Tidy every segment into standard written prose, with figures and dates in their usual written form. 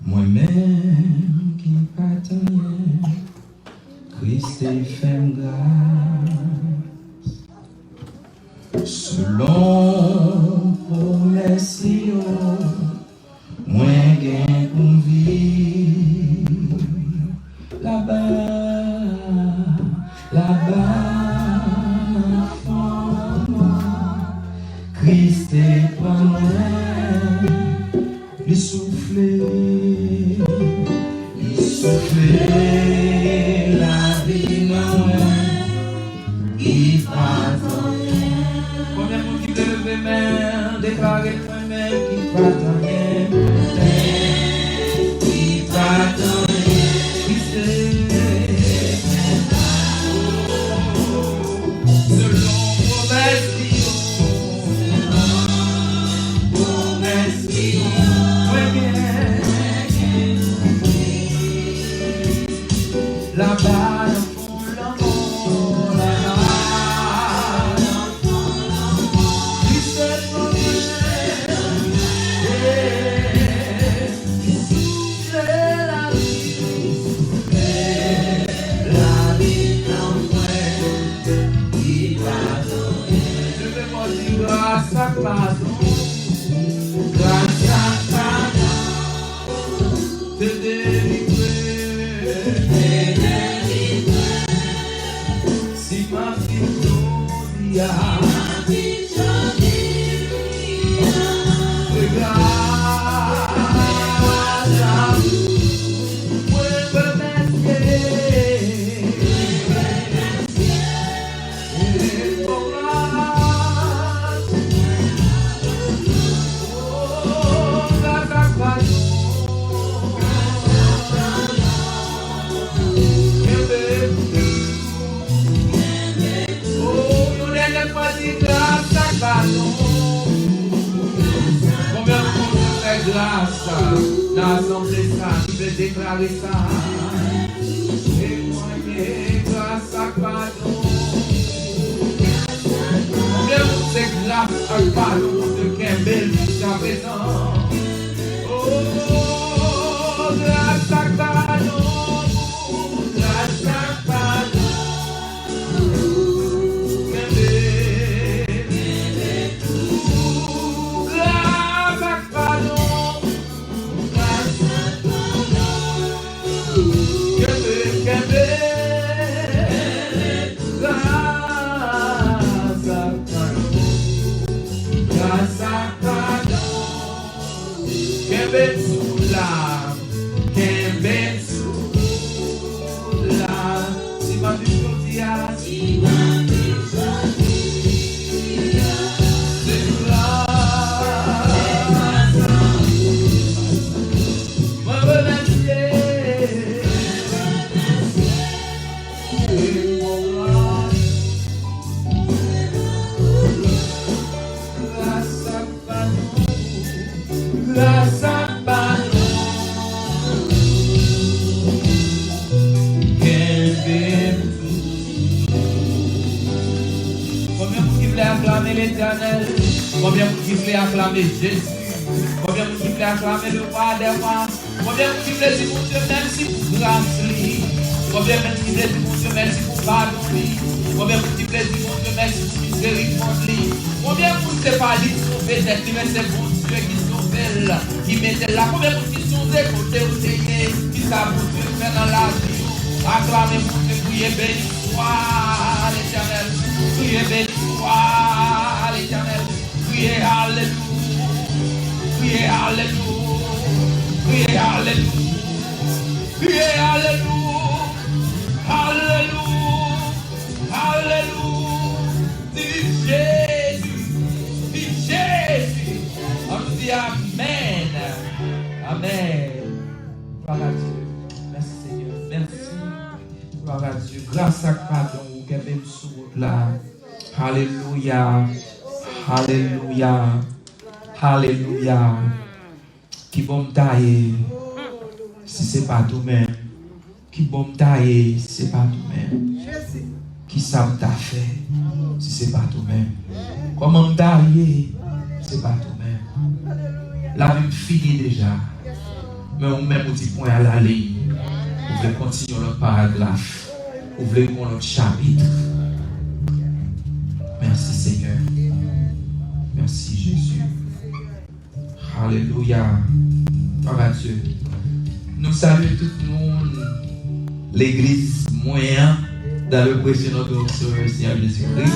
Moi-même qui m'attendais, Christ est fait grâce. Selon promesse, moi gain pour vivre là-bas, Christ est pas loin, il souffler la vie loin, il pardonne. Combien de qui peut lever main, déclarer moi-même qui pardonne, qui pardonne, Christ est selon promesse. Là-bas, pour l'amour, là-bas, tu sais ton c'est la vie en vrai, qui pardonne. Je vais m'en dire grâce à pardon, grâce à pardon, te délivrer. Combien de monde fait grâce dans l'assemblée ça, qui veut déclarer ça? Témoigner grâce à pardon. Combien de monde fait grâce à pardon de Kembel jusqu'à présent? Oh, grâce à pardon, grâce à pardon. L'Éternel, combien vous voulez acclamer Jésus, combien vous voulez acclamer le roi des rois, combien vous voulez dire mon Dieu merci pour grâce, combien vous voulez dire mon Dieu merci pour pardon, combien vous voulez dire mon Dieu merci pour miséricorde, combien vous ne pas dit sauver d'être, mais c'est bon Dieu qui sauve, qui met là, combien vous qui sont des côtés où c'est qui savent vous Dieu faire dans la vie, acclamez mon Dieu, priez béni soit l'Éternel, priez béni soit l'Éternel, priez alléluia, priez alléluia, priez alléluia, priez alléluia, alléluia, alléluia, dis Jésus, on dit Amen, Amen, gloire à Dieu, merci Seigneur, merci, gloire à Dieu, grâce à pardon, vous avez même sous là. Alléluia, alléluia, alléluia. Qui bon tailler, si c'est pas tout-même. Qui bon tailler, si c'est pas tout-même. Qui ça t'a fait, si c'est pas tout-même. Comment tailler, c'est pas tout-même. La vie finie déjà. mais on met un petit point à la ligne. Vous voulez continuer notre paragraphe. Vous voulez qu'on notre chapitre. Merci Seigneur. Merci Jésus. Alléluia. Gloire à Dieu. Nous saluons tout le monde, l'église moyen dans le précédent de notre Seigneur Jésus-Christ.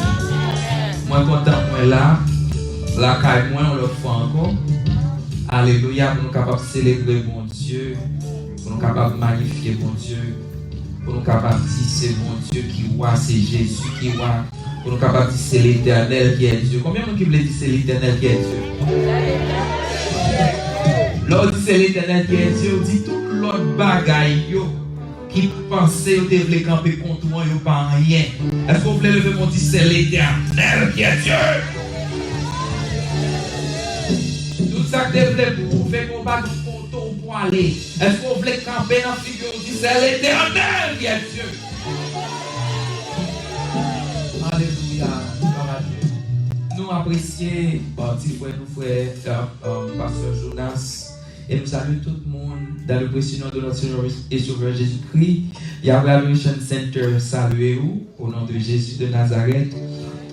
Moi, content, moi là, la caille, moi, on le fait encore. Alléluia, pour nous capables de célébrer mon Dieu, pour nous capables de magnifier mon Dieu, pour nous capables de dire c'est mon Dieu qui voit, c'est Jésus qui voit, pour nous capables de dire c'est l'Éternel qui est Dieu. Combien de monde qui veut dire c'est l'Éternel qui est Dieu? L'autre dit c'est l'Éternel qui est Dieu, on dit tout l'autre bagaille qui pensait au développer camper contre moi, il pas rien. Est-ce que vous voulez lever mon dit c'est l'Éternel qui est Dieu? Tout ça que vous voulez prouver qu'on va nous compter pour aller. Est-ce que vous voulez camper dans la figure dit c'est l'Éternel qui est Dieu? Alléluia. Nous apprécions, petit frère, nous frère, pasteur Jonas. Et nous saluons tout le monde dans le précision de notre Seigneur et Sauveur Jésus-Christ. Il y a Revelation Center, saluez-vous, au nom de Jésus de Nazareth.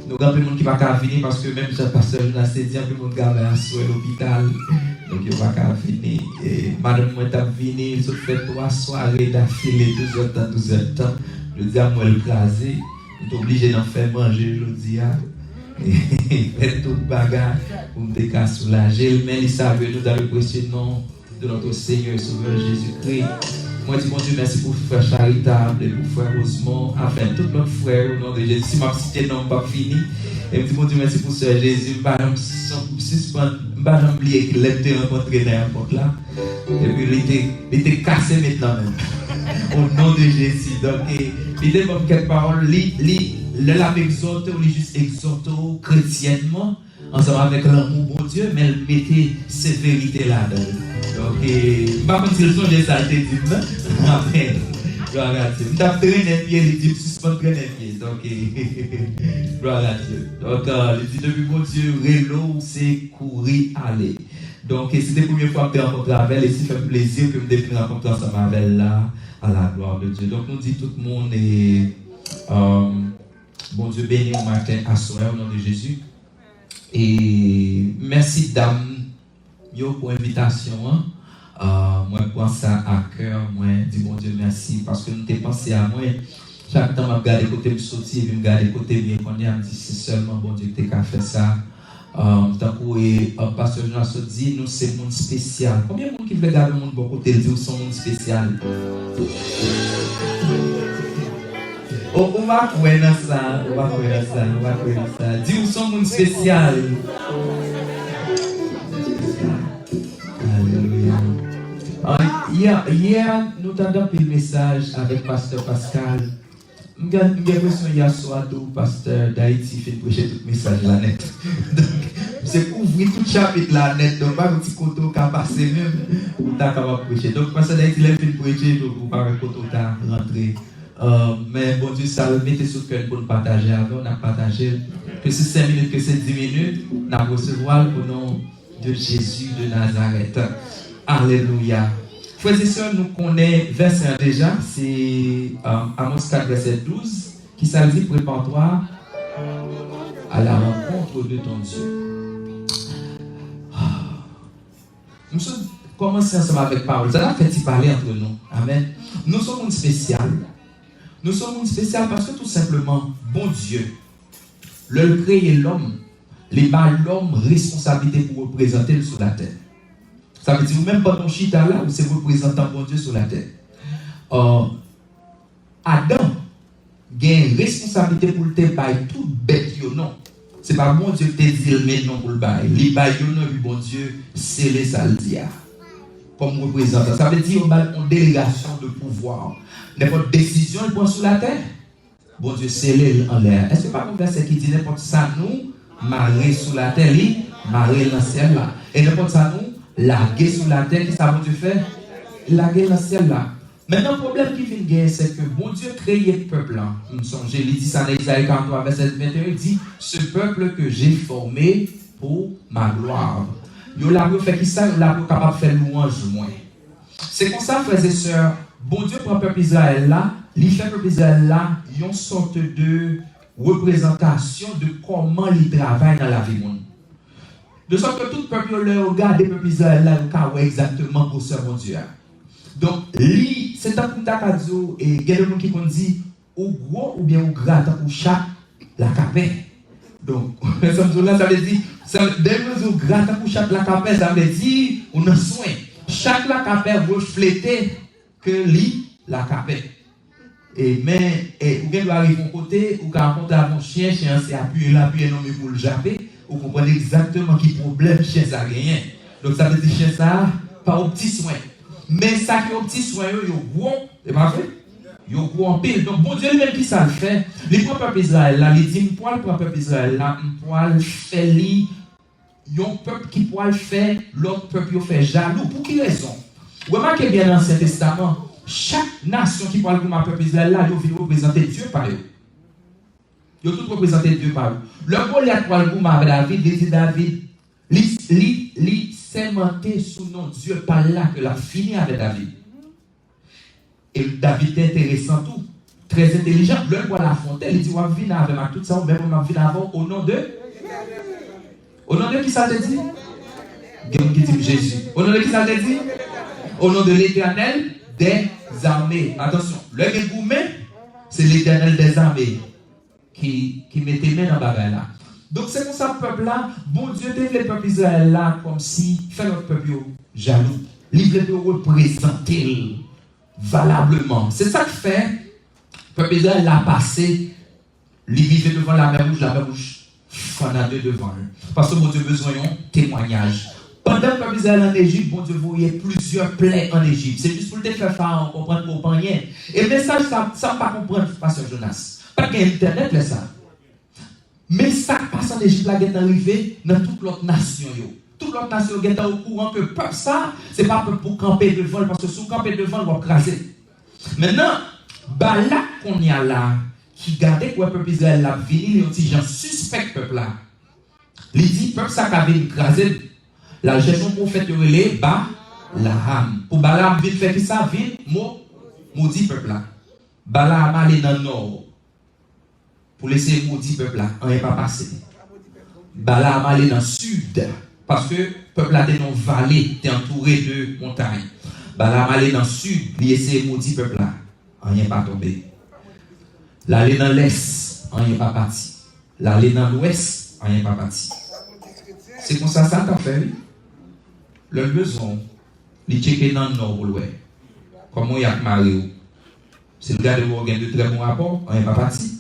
Nous avons plus de monde qui ne va pas venir parce que même si le pasteur Jonas s'est dit, plus de monde qui va à l'hôpital. Donc il ne va pas venir. Et madame, moi, je suis venu, je fait 3 soirées d'affilée, 12 heures de temps. Je dis à moi, le crasé, je suis obligé d'en faire manger, je dis à. Et fait toute bagarre pour me soulager. Mais il salue nous dans le précieux nom de notre Seigneur et Sauveur Jésus-Christ. Moi, je dis, mon Dieu, merci pour frère charitable et pour frère Rosemont, enfin, tout notre frère au nom de Jésus. Si ma cité non pas fini, et je dis, mon Dieu, merci pour Sœur Jésus. Je ne vais pas oublier qu'il était rencontré dans l'époque là. Et puis, il était cassé maintenant même. Au nom de Jésus. Donc, il était comme quelques paroles. Le l'a exhorté, ou juste exhorté chrétiennement, ensemble avec l'amour bon Dieu, mais elle mettait ces vérités là-dedans. Donc, je ne sais pas si le son des saletés dit, amen. Gloire à Dieu. Je vais traîner les pieds, il dit, suspendre traîner les pieds. Donc, gloire à Dieu. Donc, il dit, depuis bon Dieu, rélo, c'est courir, aller. Donc, c'était la première fois que je rencontre avec elle, et ça fait plaisir que je me rencontre ensemble avec elle là, à la gloire de Dieu. Donc, nous dit tout le monde et. Bon Dieu béni au matin à soir au nom de Jésus. Et merci dame pour l'invitation. Moi je prends ça à cœur. Moi dis bon Dieu merci parce que nous t'ai pensé à moi. Chaque temps je regarde côté me sortir, je regarde côté bien qu'on me dit c'est seulement bon Dieu qui t'a fait ça. Tant que pasteur Jonas dit nous c'est monde spécial. Combien de monde qui veut garder le monde bon côté dit nous sommes monde spécial? On va courir dans ça, on va courir dans ça. Dis où sont monde spécial. Alléluia. Hier, nous avons pris le message avec Pasteur Pascal. J'ai l'impression hier soir, tout Pasteur d'Haïti fait prêcher tout le message là net. Donc, c'est couvrir tout le chapitre là net. Donc, pas un petit côté qui a passé même, ou t'as capable de prêcher. Donc, Pasteur d'Haïti, il a fait prêcher, donc, vous pas un côté qui a rentré. Mais bon Dieu, ça le mettez sur le cœur pour nous partager avec nous. On a partagé que c'est 5 minutes, que c'est 10 minutes. On a recevoir au nom de Jésus de Nazareth. Alléluia. Frères et sœurs, nous connaissons verset déjà. C'est Amos 4, verset 12. Qui ça dit, prépare-toi à la rencontre de ton Dieu. Nous sommes commencés ensemble avec parole. Ça a fait parler entre nous. Amen. Nous sommes une spéciale. Nous sommes une spéciale parce que tout simplement, bon Dieu, le créer l'homme, les bat l'homme responsabilité pour représenter sur la terre. Ça veut dire, même pas ton chita là, où c'est représentant bon Dieu sur la terre. Adam, il a une responsabilité pour le te bail tout bête, non. C'est pas bon Dieu qui te dit le mais non pour le bail. Les bail, non, bon Dieu, c'est les saldia. Comme représentant. Ça veut dire, on a une délégation de pouvoir. N'importe décision, il prend sur la terre. Bon Dieu, scellé en l'air. Est-ce que pas un verset qui dit n'importe ça, nous, marrer sur la terre, marrer dans le ciel là. Et n'importe ça, nous, larguer sur la terre, qu'est-ce que ça bon Dieu fait? Larguer dans le ciel là. Maintenant, le problème qui vient de gagner, c'est que bon Dieu créé le peuple là. Nous sommes, il dit ça dans Isaïe 43, verset 21, il dit, ce peuple que j'ai formé pour ma gloire. Yo la fait qui ça, la capable faire louange moins. C'est comme ça, frères et sœurs, bon Dieu prend le peuple Israël là, il fait le peuple Israël là, une sorte de représentation de comment il travaille dans la vie monde. De sorte que tout le peuple le regarde le peuple Israël là, il voit exactement pour ce bon Dieu. Donc, c'est un peu d'akadzo et il y a des gens qui dit ou gros ou bien ou gras pour chaque la capelle. Donc, ça veut dire, dès que vous gras pour chaque la capelle, ça veut dire, on a soin. Chaque la capelle reflète que la capelle. Et mais, ou bien doit arriver au côté, ou quand on a mon chien s'est appuyé là, puis non mais pour le japper, vous comprenez exactement qui problème chien ça rien. Donc ça veut dire chien ça pas au petit soin. Mais ça qui est au petit soin, yo bon, c'est pas vrai? Yo gros en pile. Donc bon Dieu lui-même qui ça le fait. Les peuple Israël là, il dit poil pour peuple Israël là, poil fait li yon peuple qui poil fait l'autre peuple fait jaloux. Pour quelle raison? Remarquez bien dans l'Ancien Testament, chaque nation qui parle comme un peuple Israël là, ils viennent représenter Dieu par eux. Ils ont tous représenté Dieu par eux. Le Goliath parle comme avec David, il dit David, il s'est monté sous nom Dieu par là que l'a fini avec David. Et David est intéressant tout, très intelligent. Le voit la fontaine, il dit on va venir avec tout ça, même on va venir avant au nom de. Au nom de qui ça te dit? Qui dit Jésus. Au nom de qui ça te dit? Au nom de l'Éternel des armées. Attention, le gourmet, c'est l'Éternel des armées qui mettait main dans la bagaille là. Donc c'est comme ça, le peuple là, bon Dieu devait le peuple Israël là, comme si fait notre peuple jaloux. Il veut représenter valablement. C'est ça que fait, le peuple Israël l'a passé, il vivait devant la mer rouge, fanade devant eux. Parce que bon Dieu a besoin d'un témoignage. Pendant que le peuple Israël en Égypte, bon Dieu voyait plusieurs plaies en Égypte. C'est juste pour te faire faire comprendre pour rien. Et le message, ça ne pas comprendre, Pasteur Jonas. Pas qu'il y ait Internet, là, ça. Mais ça passe en Égypte, là, qui est arrivé dans toute l'autre nation. Toute l'autre nation est au courant que peuple, ça, ce n'est pas pour camper devant, parce que si vous campez devant, vous va craser. Maintenant, là qu'on y a là, qui gardait que le peuple Israël l'a venu, il y a un petit gens suspect, peuple là. Il dit, peuple, ça qui avait écrasé. La gestion pour faire relais, Balaam. Pour Balaam, vite faire ça, vite, maudit peuple là. Balaam allait dans le nord. Pour laisser maudit peuple là, on n'est pas passé. Balaam allait dans le sud. Parce que le peuple là était dans une vallée, était entouré de montagnes. Balaam allait dans le sud, il essayait maudit peuple là, on n'est pas tombé. L'aller dans l'est, on n'est pas parti. L'aller dans l'ouest, on n'est pas parti. C'est comme ça qu'a fait. Le besoin, il checker dans le nord pour l'ouest. Comment il y a Mario. C'est le gars de Morgan de très bon rapport, on n'est pas parti.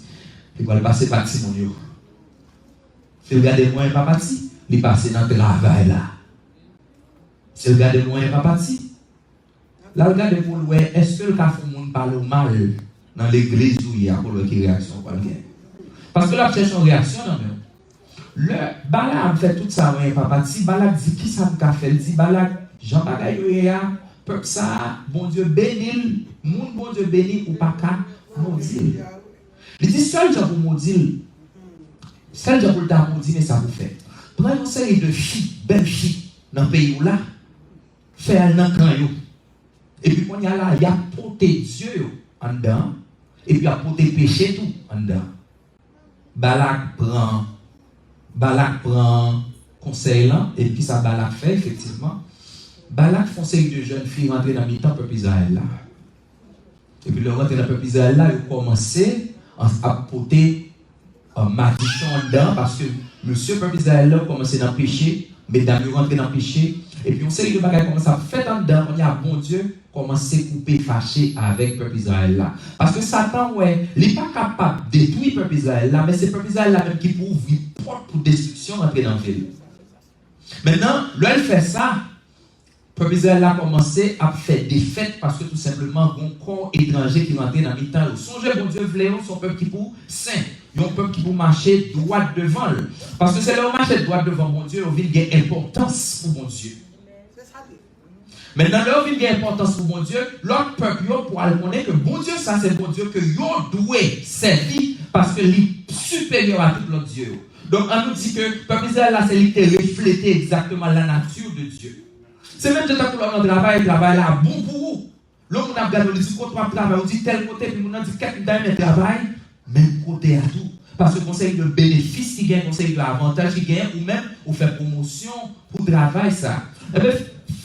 Il va le passer parti, mon Dieu. C'est le gars de moi, il n'est pas parti. Il passe dans le travail là. C'est le gars de moi, il n'est pas parti. Là, le gars de pour l'ouest, est-ce que le cas fait monde parle mal dans l'église où il y a pour le qui réaction? Parce que là, cherche une réaction, non, mais. Le Balak fait tout ça, mais papa. Si Balak dit qui ça me fait, il dit Balak, Jean Bagayoya, peuple ça, bon Dieu béni, mon bon Dieu béni ou pas qu'à maudire. Il dit seul Jean pour maudire, seul Jean pour le temps maudire, mais ça vous fait. Prenez une série de filles, belles filles, dans le pays où là, faire un camp. Et puis quand il y a là, il y a porté Dieu en dedans, et puis il y a porté péché tout en dedans. Balak prend conseil là, et puis ça Balak fait effectivement. Balak fait conseil de jeunes filles rentrer dans le temps peuple Israël là. Et puis le rentrer dans le peuple Israël là, il a commencé à porter un maldition dedans parce que monsieur peuple Israël là commencé dans le péché, mesdames rentré dans le péché, et puis on sait que le bagage commence à faire en dedans, on y a bon Dieu commence à couper fâché avec le peuple Israël là. Parce que Satan, ouais, il n'est pas capable de détruire le peuple Israël là, mais c'est le peuple Israël là même qui peut ouvrir porte pour destruction rentrer dans le ville. Maintenant, là, elle fait ça, le peuple Israël a commencé à faire des fêtes parce que tout simplement, il y a un corps étranger qui rentre dans le temps. Songez, bon Dieu, voulez son peuple qui pour saint. Il y a un peuple qui pour marcher droit devant. Parce que c'est là où marcher droit devant mon Dieu, on vient gagner importance pour mon Dieu. Maintenant, là où il y a importance pour mon Dieu, l'autre peuple pour connaître que bon Dieu, ça c'est bon Dieu que vous devez servir parce que il est supérieur à tout l'autre Dieu. Donc, on nous dit que le peuple Israël là, c'est lui qui reflète exactement la nature de Dieu. C'est même de temps pour le travail là, bon pour vous. L'homme a regardé, on dit qu'on travail, on dit tel côté, puis on a dit qu'il y a un travail, même côté à tout. Parce que conseil de bénéfice qui gagne, conseil de l'avantage qui gagne, ou même on fait promotion pour travail ça. Eh bien,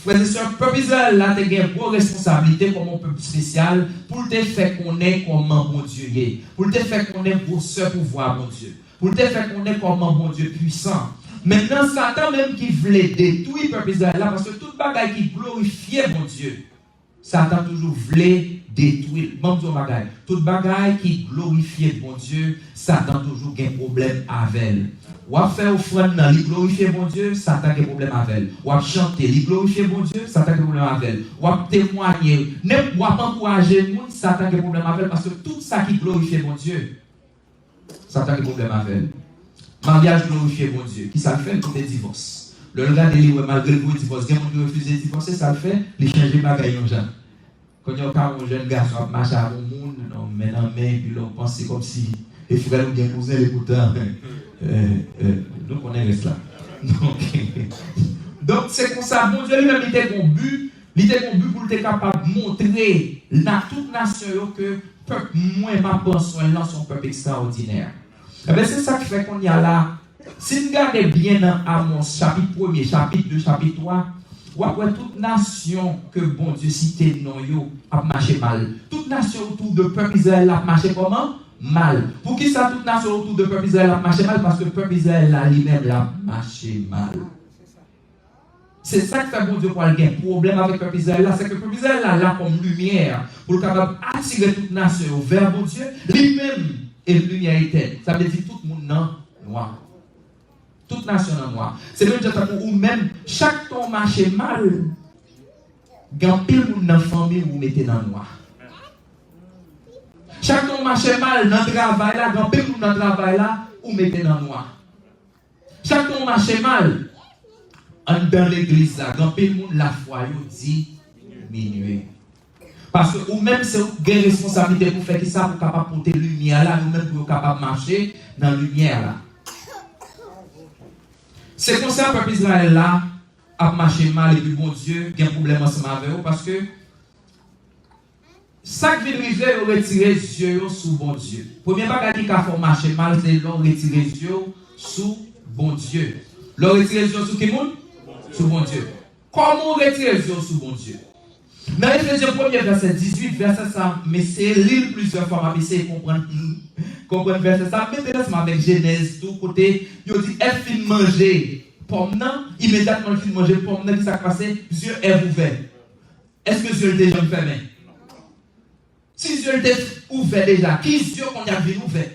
frères et sœurs, peuple Israël là, tu as une grosse responsabilité comme un peuple spécial pour te faire connaître comment bon Dieu est, pour te faire connaître vos sœurs pouvoir bon Dieu, pour te faire connaître comment bon Dieu puissant. Maintenant, Satan même qui voulait détruire le peuple Israël là, parce que toute bagaille qui glorifiait mon Dieu, Satan toujours voulait détruire. Bon Dieu, bagaille. Toute bagaille qui glorifiait mon Dieu, Satan toujours a un problème avec elle. Ou à faire offrande, il glorifier mon Dieu, Satan a un problème avec elle. Ou à chanter, il glorifier mon Dieu, Satan a un problème avec elle. Ou à témoigner, ou à encourager le monde, Satan a un problème avec elle. Parce que tout ça qui glorifie mon Dieu, Satan a un problème avec elle. Mariage glorifié mon Dieu. Qui ça le fait? Pour des divorces. Le gars de l'île, malgré le divorce, il y a des gens qui refusent de divorcer, ça le fait, il change de bagaille aux gens. Quand il y a un jeune garçon qui marche à mon monde, on met dans la main, puis on pense comme si il faut qu'elle bien cousin, et pourtant, nous connaissons cela. Donc, c'est comme ça, mon Dieu lui-même, il était mon but pour être capable de montrer à toute nation que le peuple moins ma personne, là, son peuple extraordinaire. Eh bien, c'est ça qui fait qu'on y a là. Si vous regardez bien dans Amos, chapitre 1er, chapitre 2, chapitre 3, ou après toute nation que bon Dieu cite non yo a marché mal. Toute nation autour de peuple Israël a marché comment? Mal. Pour qui ça toute nation autour de peuple Israël a marché mal? Parce que le peuple Israël là lui-même a marché mal. C'est ça qui fait bon Dieu pour avoir un problème avec le peuple Israël là, c'est que le peuple Israël là comme lumière pour capable attirer toute nation vers bon Dieu, lui-même est lumière éternelle. Ça veut dire tout le monde noir. Toute nation en noir. C'est même ou même chaque ton marché mal, quand pile moun dans famille vous mettez dans noir. Chaque ton marché mal dans travail là, quand pile moun dans travail là, vous mettez dans noir. Chaque ton marché mal dans l'église là, quand pile moun la foi yo dit diminuer. Parce que ou même c'est une responsabilité pour faire ça pour capable porter lumière là, ou même pour capable marcher dans la lumière là. C'est comme ça que le peuple Israël là a marché mal et puis bon Dieu il y a un problème ensemble avec eux parce que ça qui vient arriver, on retire les yeux sous bon Dieu. Premier bagage qui a fait marcher mal, c'est l'on retire les yeux sous bon Dieu. L'on retire les yeux sous qui monde? Sous bon Dieu. Comment on retire les yeux sous bon Dieu? Dans Éphésiens 1er verset 18, verset 100, mais c'est l'île plusieurs fois, mais c'est comprendre verset 100, mettez ensemble avec Genèse, tout côté, il dit, elle fin manger pomme, immédiatement elle fin manger pomme, qui s'est passé, yeux est ouvert. Est-ce que yeux était déjà fermé? Si yeux était ouvert déjà, qui yeux qu'on a vu ouvert?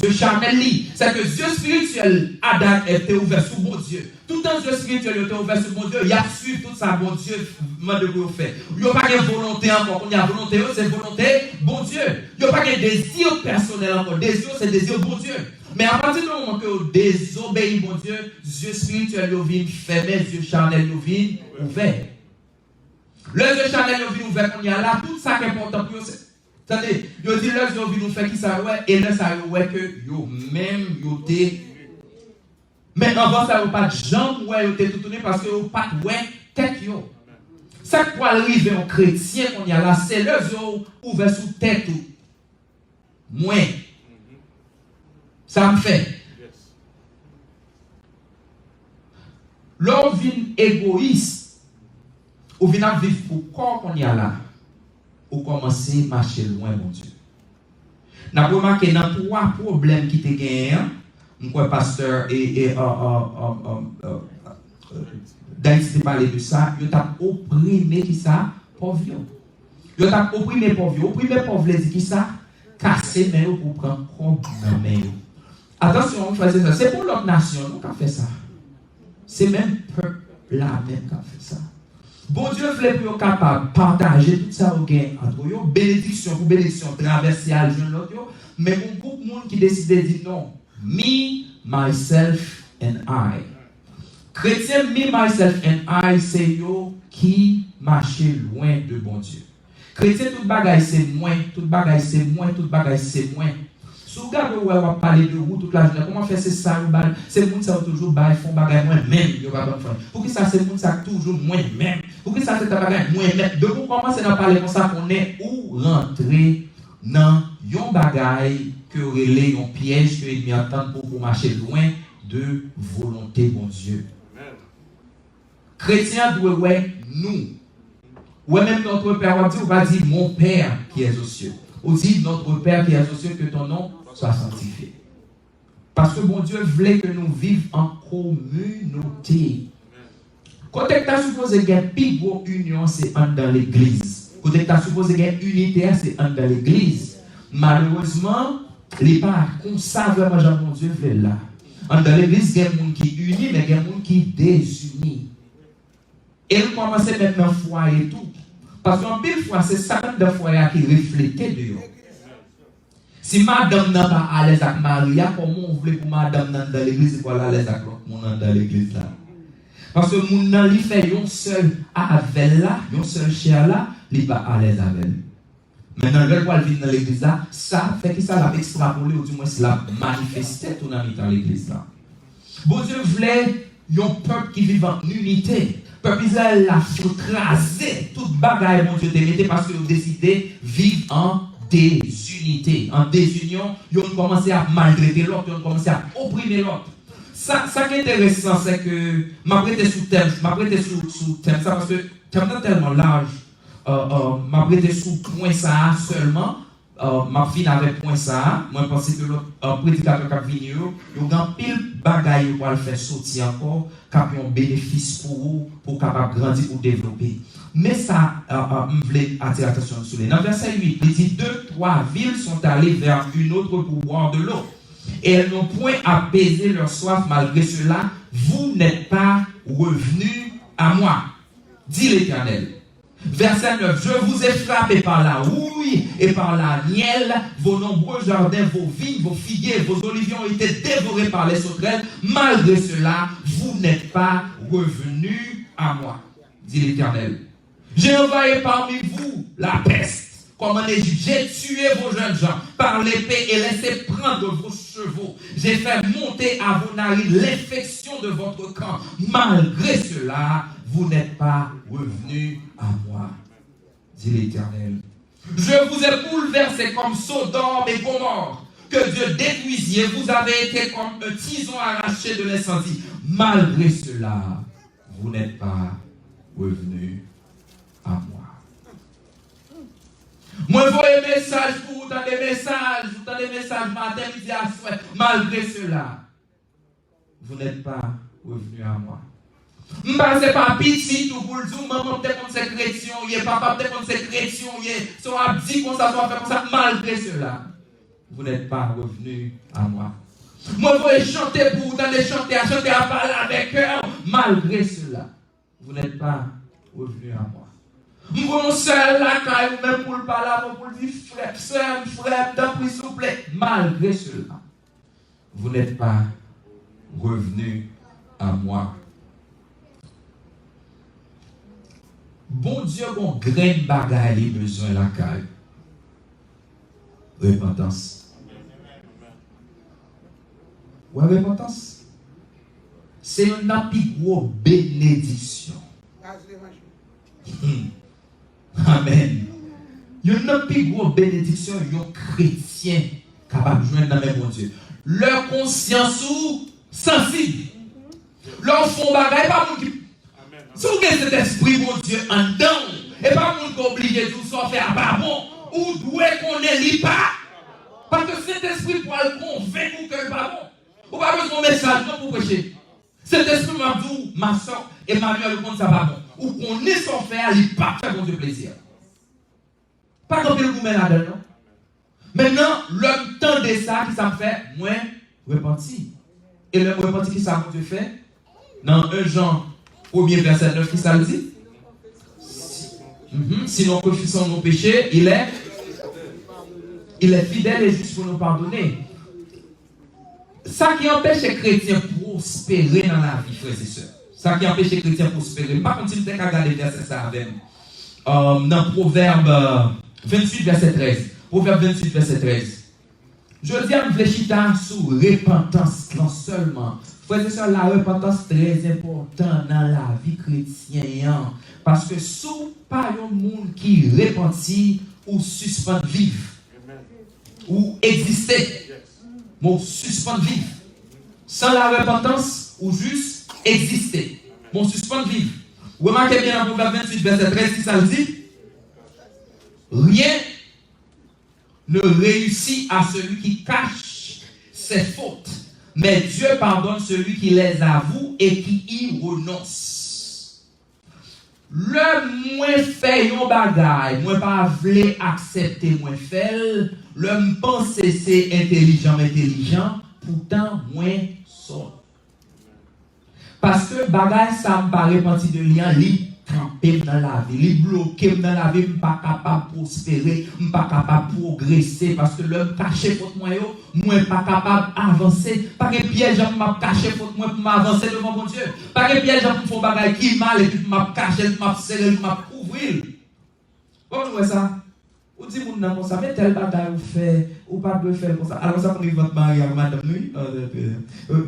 Yeux charnel, c'est que yeux spirituel, Adam était ouvert sous bon Dieu. Tout un yeux spirituel était ouvert sous bon Dieu, il a suivi tout ça, bon Dieu, de quoi faire. Il n'y a pas de volonté encore, on y a volonté, c'est volonté, bon Dieu. Il n'y a pas de désir personnel encore, désir, c'est désir, bon Dieu. Mais à partir du moment que vous désobéissez, bon Dieu, yeux spirituel, ils viennent fermer, yeux charnel, ils viennent ouverts. Le yeux charnel, ils viennent ouverts, on y a là, tout ça qui est important pour eux, c'est. Attendez, yo dit là yo nous faire qui ça ouais et là ça ouais que yo même yo té mais avant ça yo pas de jambe ouais yo té tout tourner parce que yo pas ouais tête yo. Ça quoi arriver un chrétien qu'on y a là c'est le yo ouvert sous tête tout. Moins. Ça me fait. L'homme vient égoïste ou vient vivre pour corps qu'on y a là. Pour commencer à marcher loin, mon Dieu. Nous avons remarqué dans 3 problèmes qui te gagnent. Mon pasteur et d'Haïti parler de ça. Ils ont opprimé qui ça, pauvre. Ils ont opprimé pauvre. Opprimé pauvre, dit qui ça, casser mais pour prendre comme main. Attention, on fait ça. C'est pour l'autre nation, nous qui fait ça. C'est même peuple là même qui fait ça. Bon Dieu voulait pour capable partager tout ça au gain entre eux, bénédiction pour bénédiction, traverser à l'autre, mais un groupe de monde qui décide de dire non, me, myself and I. Chrétien, me, myself and I, c'est yo qui marche loin de bon Dieu. Chrétien, tout bagaille c'est moins, tout bagaille c'est moins, tout bagaille c'est moins. Si vous regardez où on va parler de vous toute la journée, comment faire ça, c'est le monde qui toujours bail, font bagaille moins même, pour que ça c'est le monde qui toujours moins même. Pour que ça c'est un bagage moins mettre de vous commencer à parler comme ça qu'on est ou rentrer dans un bagage que relais un piège que il attend pour marcher loin de volonté mon Dieu. Chrétien doit nous. Ou même notre Père, on va dire mon Père qui est aux cieux. On dit notre Père qui est aux cieux, que ton nom soit sanctifié. Parce que mon Dieu voulait que nous vivions en communauté. Quand tu as supposé qu'il y a une plus grosse union, c'est dans l'église. Quand tu as supposé qu'il y a une unité, c'est dans l'église. Malheureusement, les pas comme ça vraiment Jean mon Dieu fait là. Dans l'église, il y a des gens qui sont unis, mais il y a des gens qui sont désunis. Et nous commençons maintenant à foyer et tout. Parce qu'en pile fois, c'est ça de foyer qui reflétait de eux. Si madame n'a pas à l'aise avec Maria, comment on voulait pour madame dans l'église, pour aller à l'aise avec l'autre monde dans l'église là? Parce que mon nan li fait un seul avec là, un seul cher là, il n'est pas à l'aise avec elle. Maintenant, le voit vient dans l'église là, ça fait que ça l'a extrapolé, ou du moins cela manifesté tout dans l'église là. Bon Dieu voulait un peuple qui vit en unité. Peuple Israël l'a écrasé toute bagaille, mon Dieu, te parce qu'ils ont décidé de vivre en désunité. En désunion, ils ont commencé à maltraiter l'autre, ils ont commencé à opprimer l'autre. Ça qui est intéressant, c'est que m'a prêté sous thème, ça parce que thème est tellement large. M'a prêté sous point ça seulement. Ma fille n'avait point ça. Moi, je pensais que l'autre prédicateur qui a venu, il y a pile bagaille pour le faire sortir encore, qui a un bénéfice pour vous, pour capable grandir ou développer. Mais ça, je voulais attirer l'attention sur les. Dans verset 8, il dit 2-3 villes sont allées vers une autre pour boire de l'eau. Et elles n'ont point apaisé leur soif. Malgré cela, vous n'êtes pas revenus à moi, dit l'Éternel. Verset 9, je vous ai frappé par la houille et par la miel, vos nombreux jardins, vos vignes, vos figuiers, vos oliviers ont été dévorés par les sauterelles. Malgré cela, vous n'êtes pas revenus à moi, dit l'Éternel. J'ai envoyé parmi vous la peste, comme en Égypte. J'ai tué vos jeunes gens par l'épée et laissé prendre vos chevaux. J'ai fait monter à vos narines l'infection de votre camp. Malgré cela, vous n'êtes pas revenus à moi, dit l'Éternel. Je vous ai bouleversé comme Sodome et Gomorrhe, que Dieu détruisiez. Vous avez été comme un tison arraché de l'incendie. Malgré cela, vous n'êtes pas revenus à moi. Moi, je vois des messages pour vous, des messages matin, midi à soir. Malgré cela, vous n'êtes pas revenus à moi. Je ne passe pas petit tout pour le dire, maman peut-être comme c'est chrétien, papa peut-être comme c'est chrétien, soit abdi comme ça, soit fait comme ça. Malgré cela, vous n'êtes pas revenus à moi. Moi, je vais chanter pour vous, chanter à parler avec cœur. Malgré cela, vous n'êtes pas revenus à moi. Je vais seul la caille, même pour le parler, pour le dire frère, d'après s'il vous plaît. Malgré cela, vous n'êtes pas revenus à moi. Bon Dieu, bon grain de bagaille, besoin de la caille. Repentance. Ouais, repentance. C'est une gros bénédiction. Amen. Une plus grosse bénédiction, un chrétien capable de joindre dans le bon Dieu. Leur conscience ou sensible. Leur fond bagaille, pas mon qui. Si vous avez cet esprit, mon Dieu, en dedans, et pas mon qui est obligé de vous faire pas bon, ou doué qu'on ne pas. Parce que cet esprit pour le convaincre que le pas bon. Vous n'avez pas besoin de message non pour prêcher. Cet esprit m'a dit, ma soeur, Emmanuel, le compte ça pas bon. Ou qu'on est sans faire, il ne pas faire bon Dieu plaisir. Pas comme le gourmet là-dedans, non? Maintenant, l'homme temps de ça, qui ça me fait, moins repenti. Et le repenti qui ça Dieu fait, dans 1 Jean 1er verset 9, qui ça le dit? Si nous confessons nos péchés, il est fidèle et juste pour nous pardonner. Ça qui empêche les chrétiens de prospérer dans la vie, frères et sœurs. Ça qui empêche les chrétiens de prospérer. Par contre, il faut regarder le verset ça avec dans Proverbe 28, verset 13. Proverbe 28, verset 13. Je dis à Mflechita sous repentance non seulement. Frères et sœurs, la repentance est très importante dans la vie chrétienne. Parce que sous pas un monde qui repentit ou suspend vivre ou exister, mon suspend vivre. Sans la repentance ou juste exister. Mon suspend vivre. Remarquez bien dans Proverbe 28, verset 13, ça dit rien ne réussit à celui qui cache ses fautes, mais Dieu pardonne celui qui les avoue et qui y renonce. Le moins fait yon bagay, moi pas vle accepter moins fait, le m'pense c'est intelligent, pourtant moins son. Parce que bagay ça me paraît parti de lien li camper dans la vie, li bloquer dans la vie, pas capable prospérer, pas capable progresser parce que l'homme caché faute moi yo, moi pas capable avancer, pas que piège m'a caché faute moi pour m'avancer devant mon Dieu. Pas que piège pour faire bagay qui mal et puis m'a caché, m'a serré, m'a couvrir. Comment vous ça? Ou dit moun nan comme ça, mais tel bagay ou fait ou pas de faire comme ça. Alors ça pour votre mari madame oui.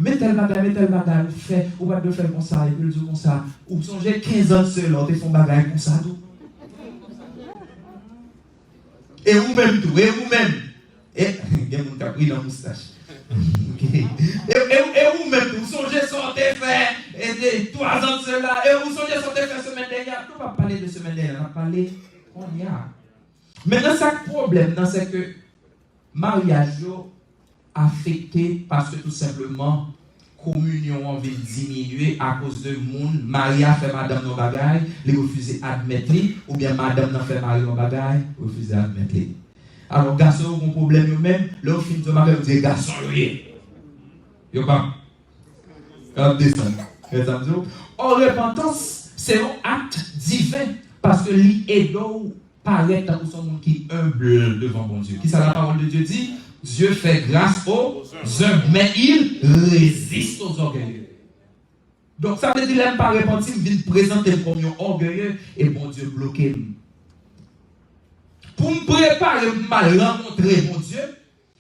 Mais tel bagay ou fait ou pas de faire comme ça et puis le dire comme ça. Ou songez 15 ans seul, on te font bagay comme ça tout. Et vous même tout, et vous même. Et il y a mon capri dans moustache. Et vous même tout, vous songez sortir faire et 3 ans de cela et vous songez sortir faire semaine dernière. On va pas parler de semaine dernière, on va parler on y a. Maintenant, ce problème, c'est que mariage est affecté parce que tout simplement, communion en veut diminuer à cause de monde. Maria fait madame non bagaille, les refuser admettre, ou bien madame n'a fait mari non bagaille, refuser admettre. Alors, garçon, mon problème eux-mêmes, leur film de mariage, vous dites garçon, yo pas. En repentance, c'est un acte divin parce que l'idole paraît dans son monde qui est humble devant mon Dieu. Qui ça la parole de Dieu dit? Dieu fait grâce aux humbles, mais il résiste aux orgueilleux. Donc ça veut dire qu'il n'aime pas repentir, il vient présenter comme un orgueilleux et bon Dieu bloqué. Pour me préparer, pour me rencontrer mon Dieu,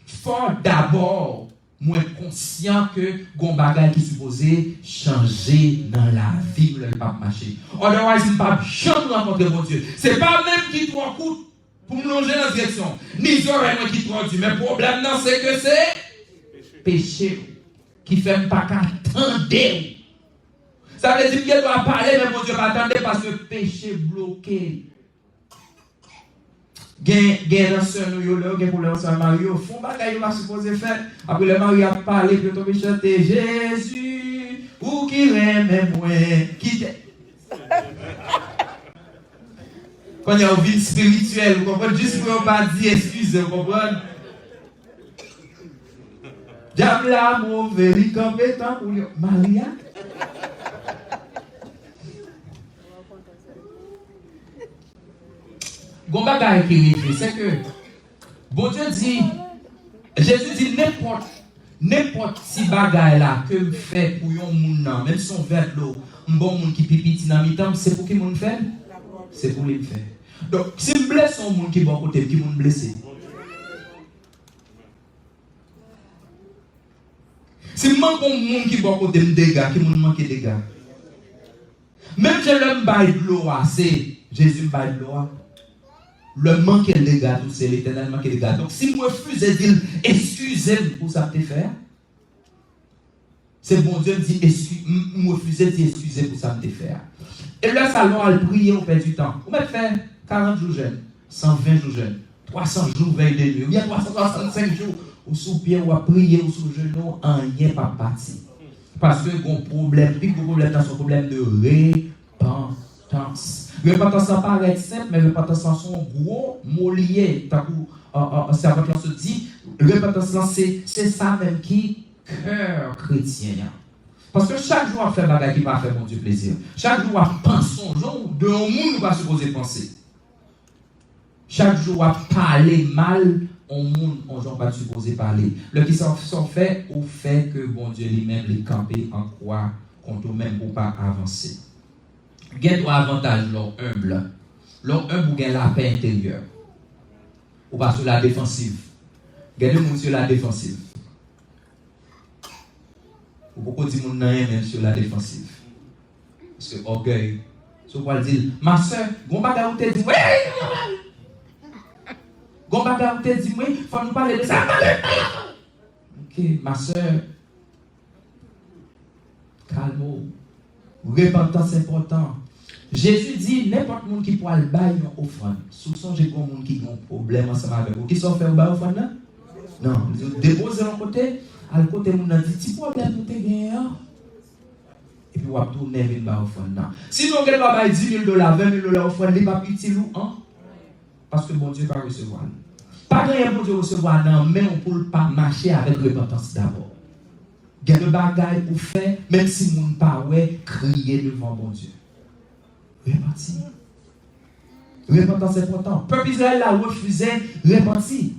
il faut d'abord moins conscient que gon bagay qui supposé changer dans la vie où le pas marcher. Otherwise, il ne pas jamais rencontrer mon Dieu. C'est pas même qui trop coûte pour me longer dans la direction. Ni oreilles qui trop dur. Mais le problème non c'est que c'est péché qui fait pas qu'attendre. Ça veut dire qu'il doit parler mais mon Dieu va attendre parce que péché bloqué. Gen dans sœur nous yo là, gen pour le sœur Mario, font bagay yo pas supposé faire. Après le mari a parlé puis tomber chanter Jésus ou qui aime moi qui quand il y a une vie spirituelle, vous comprenez juste pour pas dire excuse, vous comprenez? Diable la mauvais compétent pour Maria. Gon bagay qui arrive, c'est que bon Dieu dit, Jésus dit n'importe si bagay là que me fait pour yon moun nan, même son verre l'eau, un bon moun qui pipiti dans mi-temps, c'est pour qui moun fait? C'est pour lui faire. Donc si me blesse son moun qui bon côté, qui moun blessé. Si me manque un moun qui bon côté me dégâts, qui moun manque dégâts. Même je l'aime bail de l'eau, c'est Jésus bail de l'eau. Le manque de dégâts, c'est l'éternel manque de dégâts. Donc, si vous refusez de dire, excusez-moi pour ça que tu fais, c'est bon Dieu dit, vous refusez de dire, excusez pour ça que tu fais. Et là, ça va le prier, on perd du temps. Vous pouvez faire 40 jours jeunes, 120 jours jeunes, 300 jours veille de nuit, ou bien 365 jours, ou sous pied, ou à prier, ou sous genou, en rien pas parti. Parce que le problème, le problème, c'est un problème de repentance. Repentance ça paraît simple, mais repentance sont gros mots liés. Servant se dit, repentance c'est ça même qui cœur chrétien. Parce que chaque jour on fait bagage qui va faire mon Dieu plaisir. Chaque jour on pense son jour de un monde va supposer penser. Chaque jour on parler mal au monde on jour pas supposer parler. Le qui sont fait au fait que bon Dieu lui-même les camper en croix contre même pour pas avancer. Il y a trois avantages, l'homme humble. L'homme humble, il y a la paix intérieure. Ou pas sur la défensive. Il y a des gens sur la défensive. Ou beaucoup de gens même sur la défensive. Parce que orgueil, So quoi dire, ma soeur, gon bagarre ou te dit, ouais, gon bagarre ou te dit, oui, faut nous parler de ça. Ok, ma soeur, calme. Repentance important. Jésus dit, n'importe qui qui pourra le bailler une offrande. Souvent, j'ai un monde qui a un problème ensemble avec vous. Qui sont fait au bail offrande là? Non, déposez l'autre côté, à côté, on a dit, petit problème pour te gagner. Et puis, on va tourner vers le bail offrande là. Si nous avons 10 000 $, 20 000 $ offrande, il n'est pas utile ou hein? Parce que bon Dieu va recevoir. Pas rien pour Dieu recevoir, non, mais on ne peut pas marcher avec repentance d'abord. Il y a des bagailles pour faire, même si mon pas ouais, crier devant bon Dieu. Repentir. Repentance c'est important. Le peuple Israël a refusé repentir.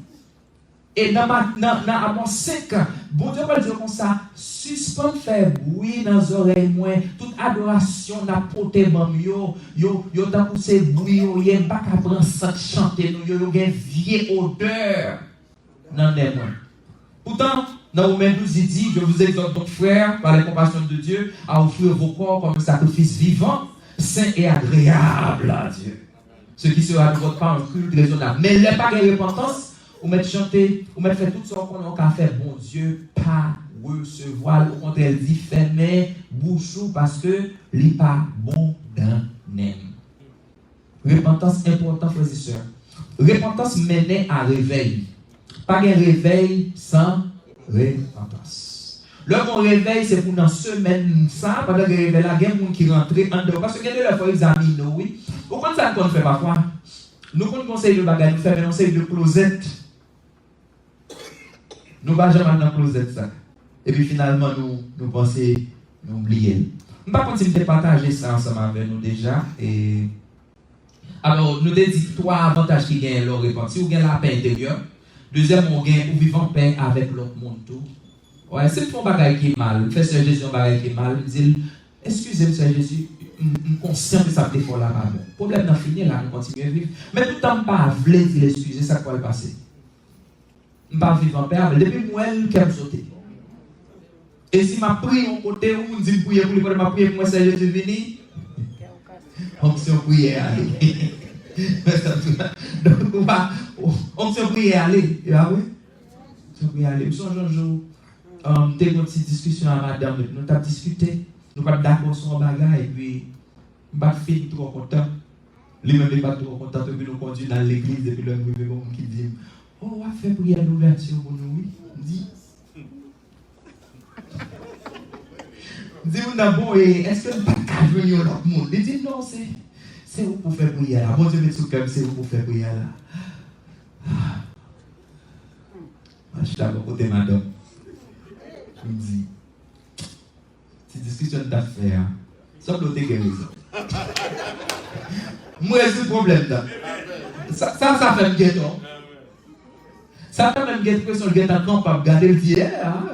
Et dans avant 5 ans, bon Dieu va dire comme ça, suspend faire bruit dans les oreilles moins, toute adoration n'a porté bon yo dans poussé bruit yo, y a pas qu'à prendre ça chanter nous yo une vieille odeur dans les moins. Pourtant dans Romains 12 il dit, je vous exhorte donc frères par la compassion de Dieu à offrir vos corps comme un sacrifice vivant, saint et agréable à Dieu. Ce qui sera de votre part un culte raisonnable. Mais il n'y a pas de repentance. Ou mettre chanter, ou mettre faire tout ça qu'on a fait, bon Dieu, pas recevoir. Au contraire, il dit fermer bouchou parce que il n'est pas bon dans même. Repentance important, frères et sœurs. Repentance menait à réveil. Pas de réveil sans repentance. Le bon réveil, c'est pour dans semaine ça, pendant que réveil là, il y a des gens qui rentrent en dehors. Parce que il y a des fois, ils examinent, oui. Au contraire, ça qu'on fait parfois. Nous conseillons de bagaille, nous faisons un conseil de closette. Nous ne jamais dans la closette ça. Et puis finalement, nous pensons, nous oublions. Nous ne pouvons pas continuer de partager ça ensemble avec nous déjà. Et alors, nous avons dit 3 avantages qui gagnent leur repenti. Ou gagnent la paix intérieure. Deuxièmement, on gagne ou vivre en paix avec l'autre monde. Ouais, c'est un bagage qui est mal. Le fait Seigneur Jésus un bagage qui est mal. Il dit, excusez-moi, Seigneur Jésus, je suis conscient que ça peut faire là-bas. Le problème n'a fini là, nous continuons à vivre. Mais tout le temps, pas voulu dire excusez, ça quoi le passer. Je ne vais pas vivre en paix avec. Depuis moi, elle qui a sauté. Et si ma prière au côté où on dit prier pour lui, ma prière pour moi, Seigneur Jésus venu. Onction prière, allez. Donc, on va. Onction prière, allez. Ah oui? Onction prière, allez. Nous sommes un jour. Nous avons une petite discussion avec madame. Nous avons discuté. Nous ne sommes pas d'accord sur un bagage. Et puis, nous ne sommes pas trop contents. Lui-même n'est pas trop content. Et puis, nous conduisons dans l'église. Et puis, là, nous avons qui dit oh, on va faire prière d'ouverture pour nous. Oui. Dit. Dis-moi d'abord, est-ce que nous ne pouvons pas venir dans le monde? Il dit non, c'est où pour faire prière là. Bon Dieu, c'est où pour faire prière là. Je suis d'accord côté madame. Je me dis, c'est discussion d'affaires. Ça doit être raison. Moi, c'est le problème là. Ça fait me guetter. Ça fait même guetter que son guetter quand pas regarder le dire.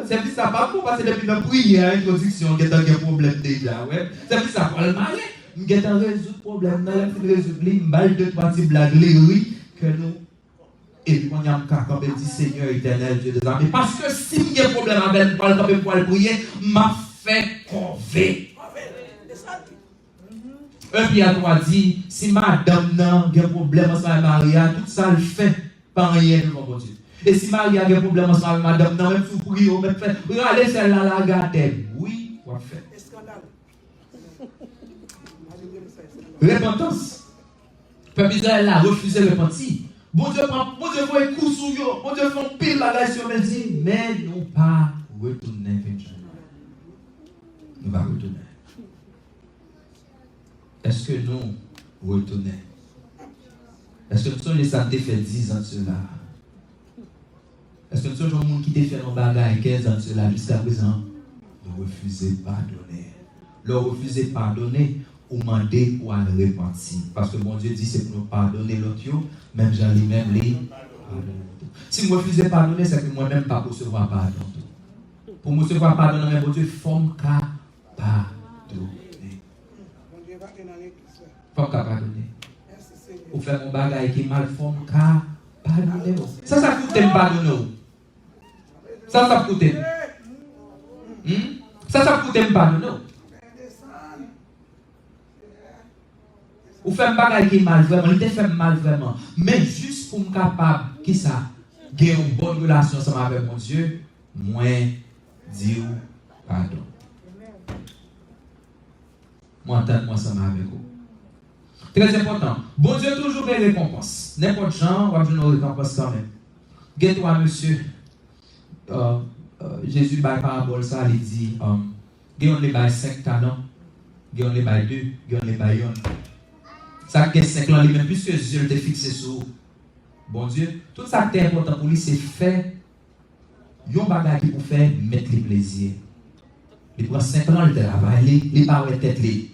C'est plus ça pas pour passer depuis la prière, introduction, guetter un problème déjà. Ouais. C'est plus ça pour le marier. Guetter résoudre problème, résoudre les balles de 3 petits blagues, les riz que nous. Et puis, on y a un cas comme dit Seigneur éternel, Dieu des armées. Parce que si il y a un problème avec moi, pour le prier, m'a fait convaincre. Et puis, à toi dit, si madame n'a un problème avec Maria, tout ça le fait par rien devant mon Dieu. Et si Maria a un problème avec madame, n'a même sous prier, même fait, regardez celle-là, la garder. Oui, quoi faire? Repentance. Peuple Israël a refusé de repentir. Bon Dieu voit un coup sur eux. Bon Dieu fait un pile bagage sur eux. Dit, mais nous pas retourner vers Dieu. Nous pas retourner. Est-ce que nous retournons? Est-ce que nous sommes les santé fait 10 ans de cela? Est-ce que nous sommes les gens qui ont fait nos bagages 15 ans de cela jusqu'à présent? Nous refusons de pardonner. Le refuser de pardonner ou demander ou à le repentir. Parce que mon Dieu dit c'est pour nous pardonner l'autre, même j'en lui-même les pardonner. Si je refuse de pardonner, c'est que moi-même pas recevoir pardon. Pour me recevoir pardon, mon Dieu, forme qu'à pardonner. Forme qu'à pardonner. Ou faire mon bagage qui est mal, forme qu'à pardonner. Ça coûte de pardonner. Ça coûte. Ça coûte de pardonner. Ou fait bagay qui mal vraiment, il te fait mal vraiment. Mais juste pour me capable, qui ça, gagner une bonne relation ensemble avec mon Dieu, moi, dire pardon. Moi, entends-moi ensemble avec vous. Très important. Bon Dieu toujours des récompenses. N'importe gens, on va donner une récompense quand même. Guette-toi, monsieur. Jésus, par parabole, ça, il dit, on les bail 5 talents, on les bail 2, on les bail 1. Ça qui est 5 ans, même puisque Dieu te fixé sur bon Dieu, tout ça qui est important pour lui, c'est faire un bagage qui pour faire mettre les plaisirs. Il prend 5 ans, il travaille, il part la tête, il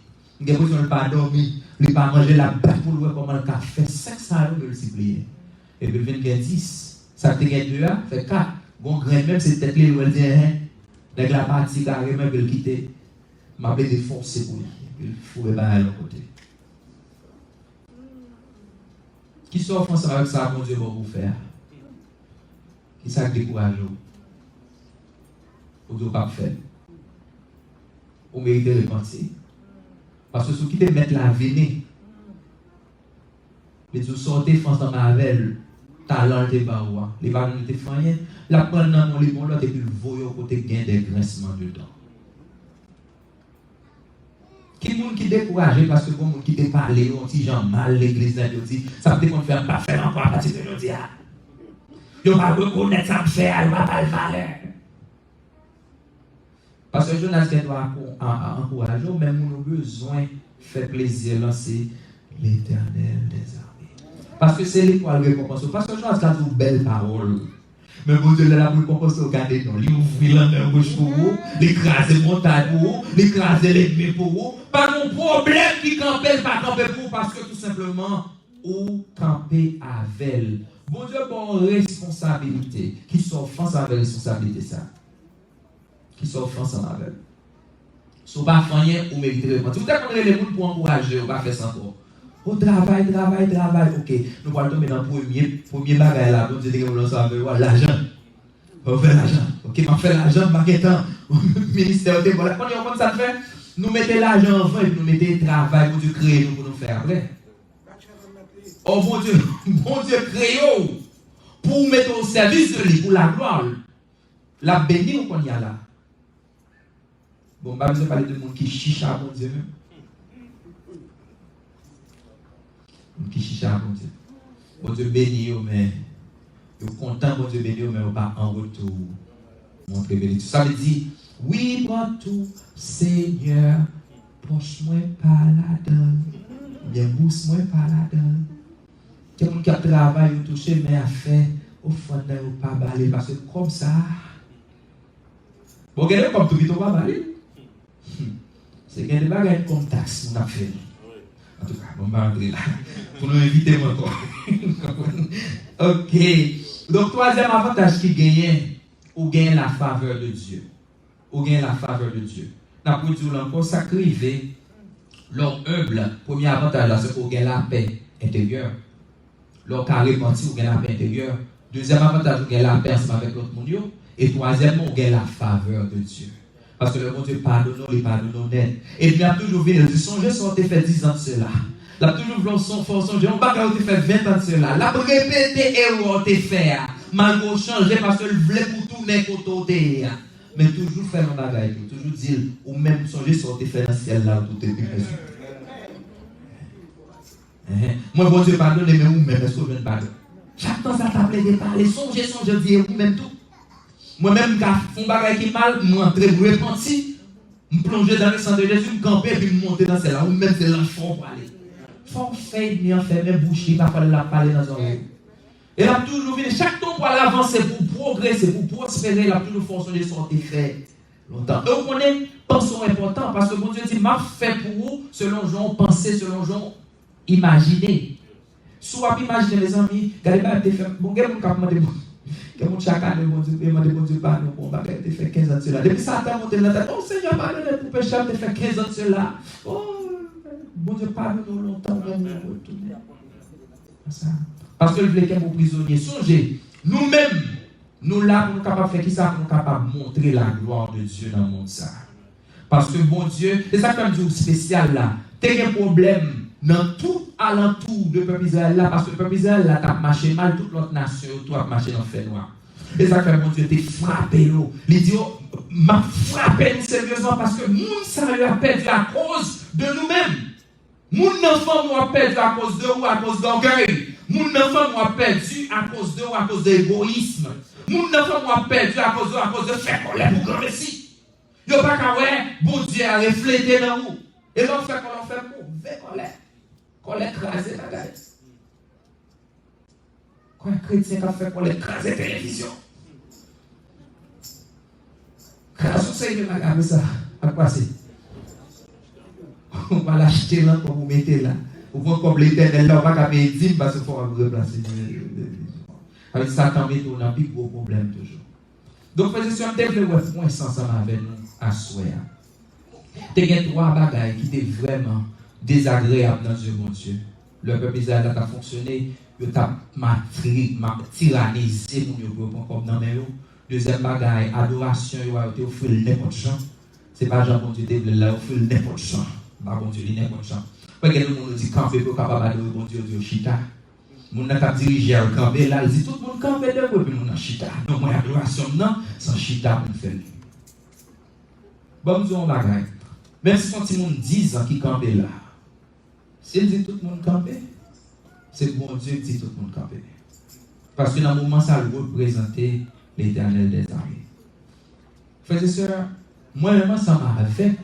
a besoin de pas dormir, il pas manger la bête pour lui comment il a fait 500 euros de multiplier. Et puis il vient 10, ça te gagne 2, fait 4. Bon grain même c'est tête lui il dit avec la partie carrément il veut quitter m'a appelé défoncer pour lui il faut aller à l'autre côté qui s'offre ensemble avec ça mon Dieu va vous faire qui ça décourage vous ne pas faire vous méritez de repentir parce que ceux qui te mettent la veine les autres sortez France dans ma veille talent de baroua les ballons de rien la prendre dans mon limon là et puis le voyer au côté gain des grincements dedans qui monde qui découragé parce que bon monde qui te parler on dit gens mal l'église là dit ça peut qu'on faire pas faire encore à partir de aujourd'hui yo pas reconnaître ça faire pas le valeur parce que Jonas doit encourager même nous besoin faire plaisir lancer l'Éternel des armées parce que c'est lui qui va le récompenser parce que Jonas a une belle parole. Mais bon Dieu, là, pour composer, regardez, non, il ouvre la main gauche pour vous, l'écraser les montagnes pour vous, l'écraser l'ennemi pour vous. Pas mon problème qui campe, pas camper pour vous, parce que tout simplement, ou camper avec elle. Bon Dieu, bon responsabilité. Qui s'offense avec responsabilité, ça. Qui s'offense avec elle. Si vous ne faites pas rien, vous méritez de repentir. Vous avez les gens pour encourager, vous ne faites pas ça encore. Au travail, ok. Nous allons tomber dans le premier bagage là. Bon Dieu, l'argent. On fait l'argent. Ok, on fait l'argent, maquettant. Ministère de voilà. Quand ça fait, nous mettons l'argent en vent et nous mettons le travail pour Dieu créer nous pour nous faire après. Oh bon Dieu créé pour mettre au service de lui, pour la gloire. La bénir qu'on y a là. Bon, je vais parler de monde qui chicha, mon Dieu. Qui chicha, mon Dieu. Bon Dieu béni, mais vous content, bon Dieu béni, mais vous pas en retour. Montrer béni. Ça veut dire, oui, prends tout, Seigneur, poche-moi par la donne, bien bousse-moi par la donne. Quelqu'un qui a travaillé ou touché, mais a fait, au fond, ou pas balé, parce que comme ça, bon, regardez comme tout vite, on va balé. C'est qu'il y a des bagages comme taxe, on a fait. En tout cas, on va entrer là. Pour nous inviter encore. Ok. Donc, troisième avantage qui gagne, ou gagne la faveur de Dieu. Ou gagne la faveur de Dieu. N'a pas dit encore, ça crive. L'homme humble, premier avantage, c'est qu'on gagne la paix intérieure. L'homme carré menti, on gagne la paix intérieure. Deuxième avantage, on gagne la paix ensemble avec l'autre monde. Et troisièmement, on gagne la faveur de Dieu. Parce que le bon Dieu pardonne, il pardonne net. Et puis, il a toujours vu, il dit, songez si on t'a fait 10 ans de cela. Il a toujours vu son songer, on va quand on t'a fait 20 ans de cela. Il a répété et on t'a fait. Malgré changer parce qu'il voulait pour tourner côté. Mais toujours faire un bagage, toujours dire, ou même songer si on t'a fait dans le ciel là, tout est plus moi, bon Dieu pardonne, mais vous-même, est-ce que je ne pardonne? Chaque temps, ça t'appelle de parler, songez, dire, vous-même tout. Moi-même, quand je fais un bagage qui mal, je rentre, je repentis, je plonge dans le sang de Jésus, je campe et puis je monte dans celle-là. Ou même c'est l'enfant pour aller. Faut faire, il en fait, même boucher, il va falloir la parler dans son oreille. Et là, toujours venu, chaque temps pour aller avancer, pour progresser, pour prospérer, il a toujours force de sortir fait longtemps. Et vous connaissez, pensons important, parce que mon Dieu dit, m'a fait pour vous, selon Jean, penser, selon Jean, imaginer. Soit imaginer, mes amis, regardez pas, t'es fait, bon, regardez mon cap, que mon chaque année, mon Dieu, pardon, pour ma père, tu fait 15 ans de cela. Depuis ça, tu as monté dans ta tête, oh Seigneur, pardonne pour péché, tu fait 15 ans de cela. Oh, bon Dieu, pardonne longtemps, on va nous retourner. Parce que le voulait qu'un prisonnier. Songez, nous-mêmes, nous là, pour nous capables de faire qui ça, pour nous capables de montrer la gloire de Dieu dans le monde. Ça. Parce que bon Dieu, c'est ça que je dis spécial là. Tu as un problème, dans tout alentour de peuple Israël là, parce que le peuple Israël là, a marché mal, toute l'autre nation, tout a marché dans le fait noir. Et ça fait mon Dieu, t'es frappé. Il dit, m'a frappé sérieusement parce que moun ça a perdu à cause de nous-mêmes. Moun enfant m'a perdu à cause de ou à cause d'orgueil. Mon enfant m'a perdu à cause de ou à cause d'égoïsme. Mon enfant m'a perdu à cause de faire colère pour grand messie. Il n'y a pas qu'à ouais, bon Dieu a reflété dans vous. Et l'on fait qu'on fait mauvais colère. Colère crasée la gueule. Quand un chrétien a fait colère crasée la télévision. Quand on sait que la gamme ça, à quoi c'est? On va l'acheter là pour vous mettre là. Ou vous comme l'éternel là, on va pas payer 10 parce qu'il faut vous replacer. Avec ça, quand même, on a un plus gros problème toujours. Donc, frères et sœurs, on devrait voir point ensemble avec nous à souhait. Il y a 3 bagailles qui étaient vraiment désagréables dans Dieu, mon Dieu. Le peuple Israël a fonctionné, il a tyrannisé mon comme dans mes. Deuxième bagaille, adoration, il a été offert n'importe gens. Ce n'est pas Jean, bon Dieu, il a offert n'importe gens. Bon Dieu, n'importe gens. Parce que nous dit camper pour capable d'adorer bon Dieu, Dieu, chita. Mon n'a pas dirigé à camper là, il dit tout le monde camper de puis mon chita. Non, moi adoration non, sans chita pour faire. Bon, nous on bagaille. Même si quand il monde 10 ans qui camper là, s'il dit tout le monde camper, c'est bon Dieu qui dit tout le monde camper. Parce que dans le moment ça représente l'Éternel des armées. Frères et sœurs, moi-même ça m'a fait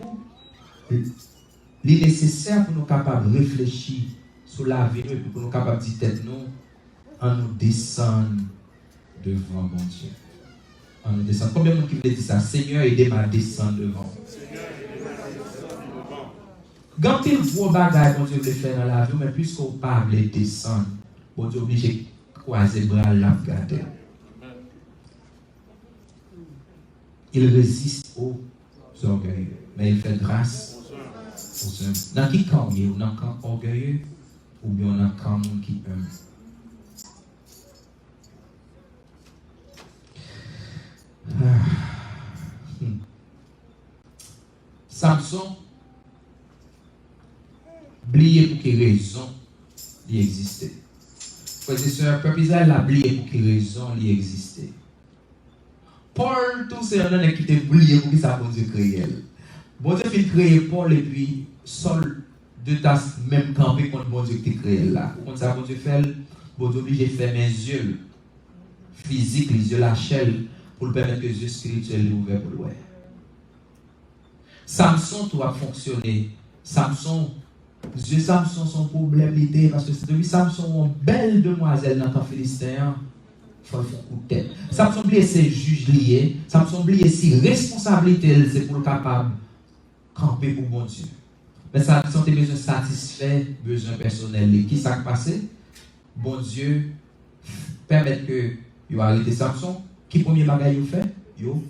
il est nécessaire pour nous capables de réfléchir sur l'avenir et pour nous capables de dire nous en nous descendre devant mon Dieu. En nous descendre. Combien de gens qui veulent dire ça? Seigneur, aidez-moi à descendre devant. Quand il voit bagaille, mon Dieu veut faire dans la vie, mais puisqu'on parle de descendre, mon Dieu est obligé de croiser les bras là, regarder. Il résiste aux orgueilleux, mais il fait grâce. Dans qui camp il y a dans un camp orgueilleux ou bien dans un camp qui aime. Samson, oublié pour quelle raison il existait. Frères et sœurs, peuple Israël a oublié pour quelle raison il existait. Paul, tout c'est un homme qui était oublié pour qui ça bon Dieu créé. Bon Dieu fait créer Paul et puis Saul de ta même campé contre bon Dieu qui créé là. Quand ça bon Dieu fait, bon Dieu obligé de faire mes yeux physiques, les yeux la chair pour permettre que les yeux spirituels soient ouverts pour le voir. Samson tout a fonctionné. Samson son problème était parce que c'est depuis Samson une belle demoiselle dans le camp philistin. Il faut un coup de tête. Samson oublié ses juges liés. Samson oublié ses responsabilités, c'est pour le capable camper pour bon Dieu. Mais ça sont des besoins satisfaits, besoins personnels. Qui s'est passé? Bon Dieu permet que vous arrêtez Samson. Qui premier bagage vous fait? Vous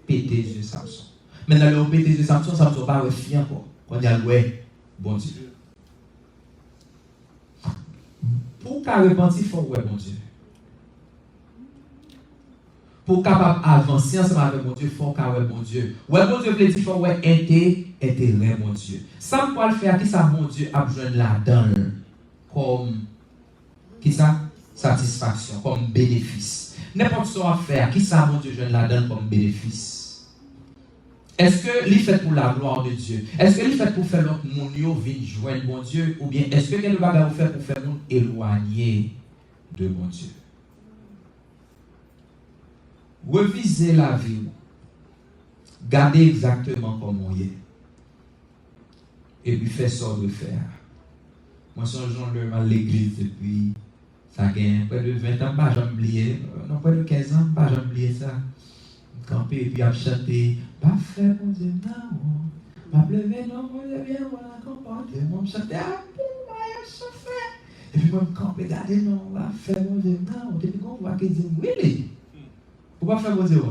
pété les yeux Samson. Maintenant, le pété les yeux Samson, Samson va pas fier encore. On dit ouais, bon Dieu. Pour qu'à repentir, il faut ouais, bon Dieu. Pour capable avancer ensemble avec mon Dieu, il faut qu'à ouais, bon Dieu. Ouais, bon Dieu, veut dire qu'il faut ouais, intérêt, mon Dieu. Ça, pour le faire, qui ça, mon Dieu, a besoin de là-dedans, comme, qui ça? Satisfaction, comme bénéfice. N'importe ce qu'on va faire, qui ça, mon Dieu, je là-dedans comme bénéfice? Est-ce que l'il fait pour la gloire de Dieu? Est-ce que l'il fait pour faire l'autre monde venir joindre mon Dieu? Ou bien est-ce que quel bagage vous fait pour faire nous éloigner de mon Dieu? Revisez la vie. Gardez exactement comme on est. Et puis faites ça de faire. Moi, je suis à l'église depuis ça gagne près de 20 ans, je n'ai pas oublié. Non, près de 15 ans, je n'ai pas oublié ça. Camper et puis à chanter. Pas faire mon Dieu, non. Pas pleurer, non, mon Dieu, bien, voilà, comporter. Moi, je chantais, ah, pour moi, je fais. Et puis, moi, je camper, regardez, non, on va faire mon Dieu, non. Et puis, on voit qu'il dit, oui, pourquoi faire mon Dieu?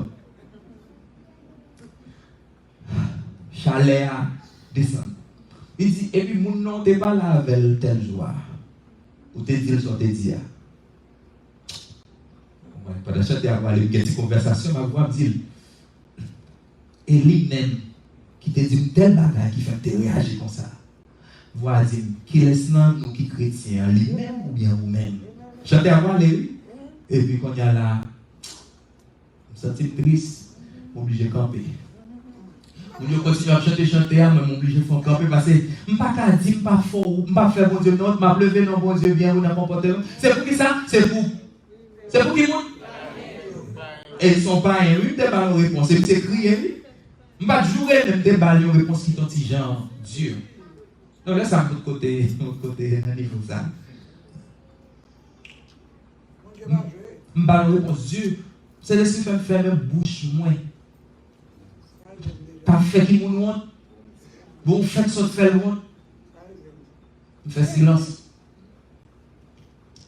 Chalet à descendre. Il dit, et puis, mon nom, tu n'es pas là avec tel joie. Ou tu dis, sur tes dias. Pendant que je avoir une petite conversation, ma voix me dit, et lui-même, qui te dit une telle bagaille qui fait te réagir comme ça. voisin, qui laisse nous qui chrétiens, lui-même ou bien vous-même. Chantez avant les et puis quand il y a là, je me sens triste, je suis obligé de camper. Je continue à chanter, mais je suis obligé de faire camper parce que je ne peux pas dire, je ne peux pas faire, je ne peux pas faire bon Dieu, non, je ne peux lever non bon Dieu bien ou dans mon comportement. C'est pour qui ça? C'est pour qui monde? Et ils ne sont pas un des balles de réponse, c'est crier. Je ne peux pas jouer même des balles de réponse qui sont genre Dieu. Donc là, ça me côté, dans le niveau ça. Je ne peux pas répondre Dieu. C'est laisser faire même bouche moins. Pas fait qui nous honte. Bon, faites ça, fait le honte. On fait silence.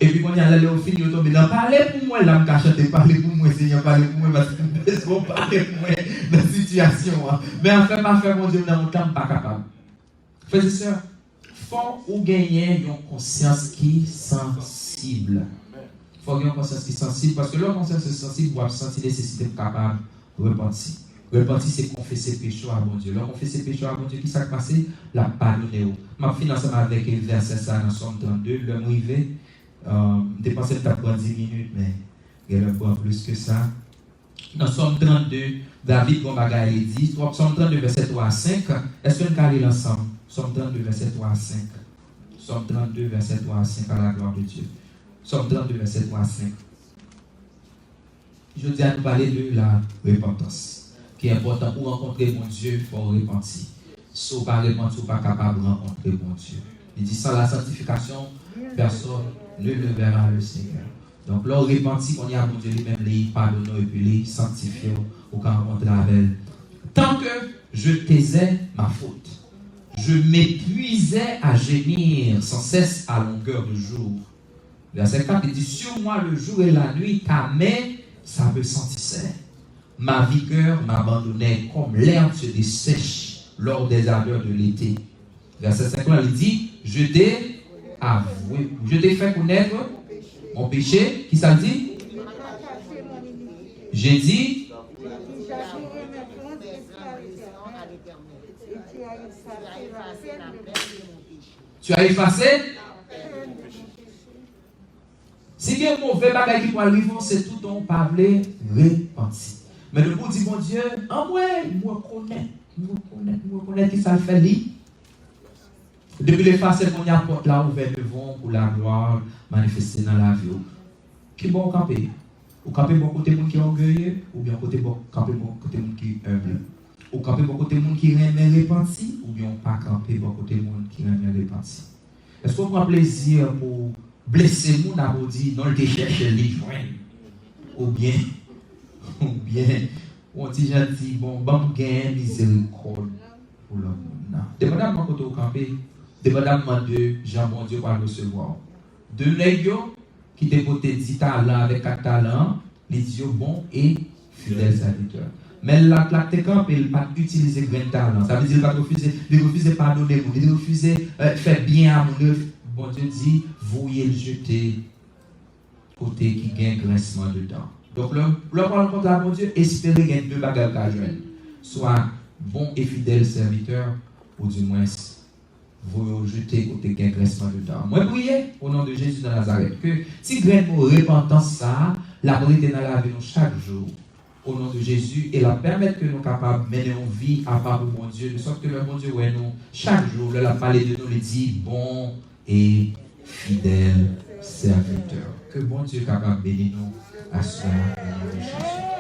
Et puis quand il y a l'aller au fini, on tombe dans parler pour moi, là, je chanter, parler pour moi, Seigneur, parler pour moi, parce que je ne peux parler pour moi dans la situation. Mais en fait, pas faire mon Dieu dans mon temps, pas capable. Frères et sœurs, faut ou gagner une conscience qui est sensible. Il faut gagner une conscience qui est sensible, parce que leur conscience est sensible pour sentir la nécessité de capable de repentir. Repentir, c'est confesser péché à bon Dieu. Lorsqu'on confesser péché à bon Dieu, qui s'est passé? La pardonner. Je finis ensemble avec le verset ça dans Somme 32. Le arrivé, je pensais que tu as pris 10 minutes, mais il y a pas plus que ça. Dans Somme 32, David Gombagaï dit, Somme 32, verset 3 à 5. Est-ce que nous allons lire ensemble? Somme 32, verset 3 à 5. Somme 32, verset 3 à 5, à la gloire de Dieu. Somme 32, verset 3 à 5. Je dis à nous parler de la repentance, qui est important pour rencontrer mon Dieu, il faut repentir. Si vous ne pas repentir, vous n'êtes pas capable de rencontrer mon Dieu. Il dit, sans la sanctification, personne ne le verra le Seigneur. Donc, là, repentir, on y a mon Dieu lui-même, les pardonner et puis les sanctifier au cas rencontrer avec. Tant que je taisais ma faute, je m'épuisais à gémir sans cesse à longueur de jour. Verset 4, il dit, sur moi le jour et la nuit, ta main, ça me sentissait. Ma vigueur m'abandonnait comme l'herbe se dessèche lors des ardeurs de l'été. Verset 5, il dit, je t'ai avoué, je t'ai fait connaître mon péché. Qui ça dit? J'ai dit, tu as effacé? Si il y a un mauvais bagage qui peut arriver, c'est tout ton parler repenti. Mais le bon dit, mon Dieu, moi connais qui ça le fait lui. Depuis les facettes qu'on y a porte là ouvert devant pour la gloire manifester dans la vie. Qui bon camper? Ou camper bon côté monde qui est orgueilleux, ou bien côté bon camper bon côté monde qui est humble. Ou camper bon côté monde qui remet repenti, ou bien pas camper bon côté monde qui remet repenti. Est-ce qu'on prend plaisir pour blesser moun a dit non le cherche les joindre ou bien on dit gentil bon gain miséricorde pour l'homme non dépendamment quand au camper dépendamment de Jean bon Dieu va recevoir de nègre qui te porté 10 talents avec 4 talents les dieux bons et fidèles serviteurs mais la te campe il pas utiliser grand talent ça veut dire pas refuser pardonner il refuser faire bien à mon bon Dieu dit, voyez le jeter côté qui gagne grincement dedans. Donc, le rencontre à mon Dieu, espérer gagner 2 bagages à joindre. Soit bon et fidèle serviteur, ou du moins, vous jeter côté qui gagne grincement dedans. Moi, priez au nom de Jésus de Nazareth, que si graine pour repentance ça, la vérité dans la vie chaque jour, au nom de Jésus, et la permettre que nous capables de mener une vie à part de mon Dieu, de sorte que le bon Dieu, ouais, nous, chaque jour, le la parler de nous, le dit, bon et fidèle serviteur. Que bon Dieu capable de bénir nous à ce moment de Jésus.